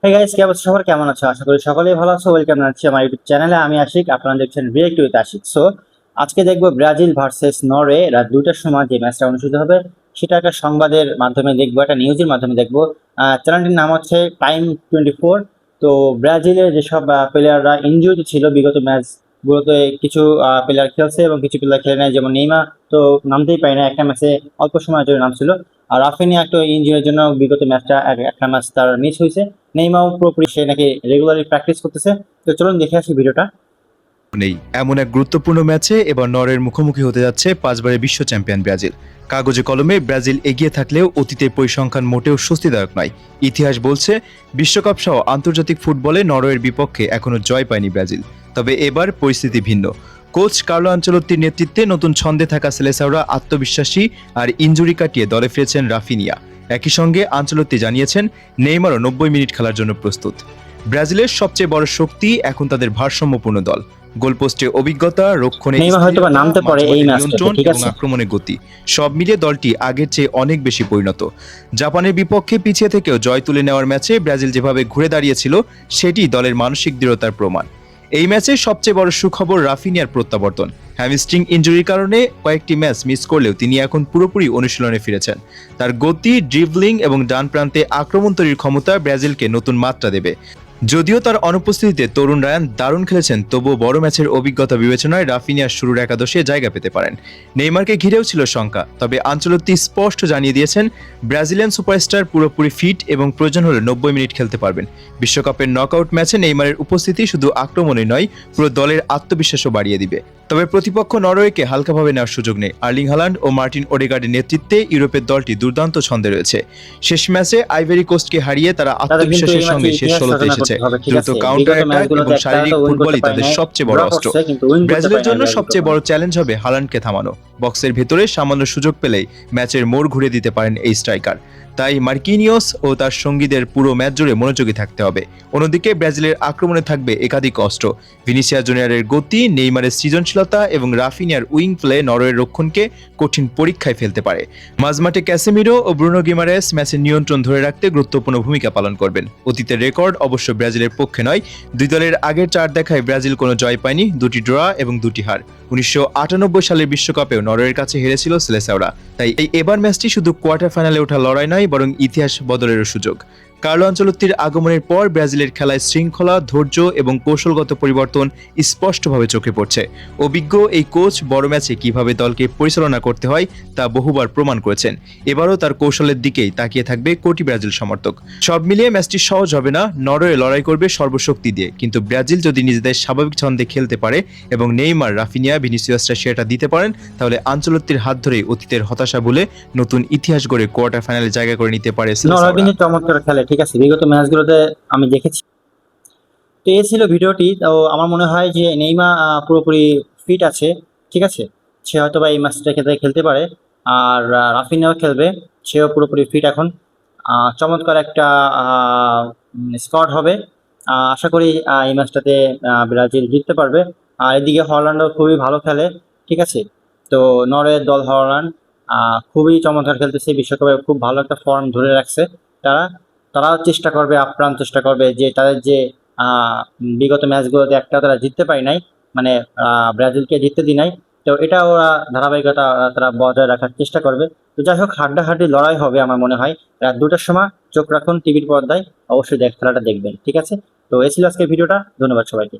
hey guys, কি অবস্থা? সবার কেমন আছো? আশা করি সকলেই ভালো আছো। ওয়েলকাম জানাচ্ছি আমার ইউটিউব চ্যানেলে। আমি আশিক, আপনারা দেখছেন রিয়েক্ট উইথ আশিক। সো আজকে দেখবো ব্রাজিল ভার্সেস নরওয়ে, রাত 2টার সময় যে ম্যাচটা অনুষ্ঠিত হবে সেটা একটা সংবাদের মাধ্যমে দেখবো, একটা নিউজের মাধ্যমে দেখবো। চ্যানেলটির নাম হচ্ছে টাইম 24। তো ব্রাজিলের যেসব প্লেয়াররা ইনজুরি ছিল বিগত ম্যাচগুলোতে, কিছু প্লেয়ার খেলছে এবং কিছু প্লেয়ার খেলে নেয়, যেমন নেইমার তো নামতেই পারে না, একটা ম্যাচে অল্প সময়ের জন্য নামছিল। আর রাফিনিয়া একটা ইনজুরির জন্য বিগত ম্যাচটা একটা ম্যাচ তার মিস হয়েছে। নেইমাও পুরোপুরি সে নাকি রেগুলারলি প্র্যাকটিস করতেছে। তো চলুন দেখে আসি ভিডিওটা। নেই এমন এক গুরুত্বপূর্ণ ম্যাচে এবার নরওয়ের মুখোমুখি হতে যাচ্ছে পাঁচবারের বিশ্ব চ্যাম্পিয়ন ব্রাজিল। কাগজে কলমে ব্রাজিল এগিয়ে থাকলেও অতীতের পরিসংখ্যান মোটেও স্বস্তিদায়ক নয়। ইতিহাস বলছে বিশ্বকাপ সহ আন্তর্জাতিক ফুটবলে নরওয়ের বিপক্ষে এখনো জয় পায়নি ব্রাজিল। তবে এবার পরিস্থিতি ভিন্ন। কোচ কার্লো আনচেলত্তির নেতৃত্বে নতুন ছন্দে থাকা সেলেসাওরা আত্মবিশ্বাসী, আর ইনজুরি কাটিয়ে দলে ফিরেছেন রাফিনিয়া। একই সঙ্গে আনচেলত্তি জানিয়েছেন নেইমারও 90 মিনিট খেলার জন্য প্রস্তুত। ব্রাজিলের সবচেয়ে বড় শক্তি এখন তাদের ভারসাম্যপূর্ণ দল। গোলপোস্টে অভিজ্ঞতা, রক্ষণে নেইমার হয়তো বা স্থিরতা, নামতে পারে এই মাঝমাঠে ম্যাচটাতে, নিয়ন্ত্রণ ঠিক এবং আছে। আক্রমণে গতি, সব মিলিয়ে দলটি আগের চেয়ে অনেক বেশি পরিণত। জাপানের বিপক্ষে পিছিয়ে থেকেও জয় তুলে নেওয়ার ম্যাচে ব্রাজিল যেভাবে ঘুরে দাঁড়িয়েছিল, সেটি দলের মানসিক দৃঢ়তার প্রমাণ। এই ম্যাচে সবচেয়ে বড় সুখবর রাফিনিয়ার প্রত্যাবর্তন। হ্যামস্ট্রিং ইনজুরির কারণে কয়েকটি ম্যাচ মিস করলেও তিনি এখন পুরোপুরি অনুশীলনে ফিরেছেন। তার গতি, ড্রিবলিং এবং ডান প্রান্তে আক্রমণ তৈরির ক্ষমতা ব্রাজিলকে নতুন মাত্রা দেবে। যদিও তার অনুপস্থিতিতে তরুণ রায়ান দারুণ খেলেছেন, তবুও বড় ম্যাচের অভিজ্ঞতা বিবেচনায় রাফিনিয়ার শুরুর একাদশে জায়গা পেতে পারেন। নেইমারকে ঘিরেও ছিল শঙ্কা, তবে আনচেলত্তি স্পষ্ট জানিয়ে দিয়েছেন ব্রাজিলিয়ান সুপারস্টার পুরোপুরি ফিট এবং প্রয়োজন হলে 90 মিনিট খেলতে পারবেন। বিশ্বকাপের নকআউট ম্যাচে নেইমারের উপস্থিতি শুধু আক্রমণে নয়, পুরো দলের আত্মবিশ্বাসও বাড়িয়ে দিবে। তবে প্রতিপক্ষ নরওয়েকে হালকাভাবে নেওয়ার সুযোগ নেই। আর্লিং হালান্ড ও মার্টিন ওডেগার্ডের নেতৃত্বে ইউরোপের দলটি দুর্দান্ত ছন্দে রয়েছে। শেষ ম্যাচে আইভরি কোস্টকে হারিয়ে তারা তাদের কিন্তু আত্মবিশ্বাসের এই ম্যাচে সঙ্গে শেষ ইতিহাস 16তে রচনা এসেছে। করতে হবে, ঠিক দ্রুত আছে। কাউন্টার বিগত অ্যাটাক ম্যাচগুলোতে এবং একটা শারীরিক তো উইন করতে ফুটবলই পারে তাদের নাই, সবচেয়ে ড্র বড় অস্ত্র। করছে কিন্তু উইন করতে ব্রাজিলের পারে নাই জন্য ব্রাজিল সবচেয়ে কখনো। বড় চ্যালেঞ্জ হবে হালান্ডকে থামানো। বক্সের ভেতরে সামান্য সুযোগ পেলেই ম্যাচের মোড় ঘুরে দিতে পারেন এই স্ট্রাইকার। তাই মার্কিনিওস ও তার সঙ্গীদের পুরো ম্যাচ জুড়ে মনোযোগী থাকতে হবে। অন্যদিকে ব্রাজিলের আক্রমণে থাকবে একাধিক অস্ত্র। ভিনিসিয়াস জুনিয়রের গতি, নেইমারের সৃজনশীলতা এবং রাফিনিয়ার উইং প্লে নরওয়ের রক্ষণকে কঠিন পরীক্ষায় ফেলতে পারে। মাঝমাঠে ক্যাসেমিরো ও ব্রুনো গিমারেস ম্যাচের নিয়ন্ত্রণ ধরে রাখতে গুরুত্বপূর্ণ ভূমিকা পালন করবেন। অতীতের রেকর্ড অবশ্য ব্রাজিলের পক্ষে নয়। দুই দলের আগের 4 দেখায় ব্রাজিল কোনো জয় পায়নি, 2টি ড্র এবং 2টি হার। 1998 সালের বিশ্বকাপেও নরওয়ের কাছে হেরেছিল সেলেসাওরা। তাই এবার ম্যাচটি শুধু কোয়ার্টার ফাইনালে ওঠা লড়াই নয়, বরং ইতিহাস বদলেরও সুযোগ। কার্লো আনচেলত্তির আগমনের পর ব্রাজিলের খেলায় শৃঙ্খলা, ধৈর্য এবং কৌশলগত পরিবর্তন স্পষ্টভাবে চোখে পড়ছে। অভিজ্ঞ এই কোচ বড় ম্যাচে কিভাবে দলকে পরিচালনা করতে হয় তা বহুবার প্রমাণ করেছেন। এবারও তার কৌশলের দিকেই তাকিয়ে থাকবে কোটি ব্রাজিল সমর্থক। সব মিলিয়ে ম্যাচটি সহজ হবে না। নরওয়ে লড়াই করবে সর্বশক্তি দিয়ে, কিন্তু ব্রাজিল যদি নিজেদের স্বাভাবিক ছন্দে খেলতে পারে এবং নেইমার, রাফিনিয়া, ভিনিসিয়াসরা সেটা দিতে পারেন, তাহলে আনচেলত্তির হাত ধরে অতীতের হতাশা ভুলে নতুন ইতিহাস গড়ে কোয়ার্টার ফাইনালে জায়গা করে নিতে পারে নরওয়ে সেলেসাওরা। কিন্তু চমৎকার খেলে, ঠিক আছে, বিগত ম্যাচগুলোতে আমি দেখেছি। তো এই ছিল ভিডিওটি। তো আমার মনে হয় যে নেইমার পুরোপুরি ফিট আছে, ঠিক আছে। সে হয়তো বা এই ম্যাচটা খেলতে পারে। আর রাফিনিয়াও খেলবে, সেও পুরোপুরি ফিট এখন। চমৎকার একটা স্কোয়াড হবে। আশা করি এই ম্যাচটাতে ব্রাজিল জিততে পারবে। আর এদিকে হল্যান্ডও খুবই ভালো খেলে, ঠিক আছে। তো নরওয়ের দল হল্যান্ড খুবই চমৎকার খেলতেছে, বিশ্বকাপে খুব ভালো একটা ফর্ম ধরে রাখছে তারা। তারাও চেষ্টা করবে, আপ্রাণ চেষ্টা করবে যে তাদের যে বিগত ম্যাচগুলোতে একটা তারা জিততে পারি নাই, মানে ব্রাজিলকে জিততে দি নাই। তো এটা ওরা ধারাবাহিকতা তারা বজায় রাখার চেষ্টা করবে। তো যাই হোক, হাড্ডাহাড্ডি লড়াই হবে আমার মনে হয় রাত 2টার সময়। চোখ রাখুন টিভির পর্দায়, অবশ্যই খেলাটা দেখবেন, ঠিক আছে। তো এই ছিল আজকের ভিডিওটা। ধন্যবাদ সবাইকে।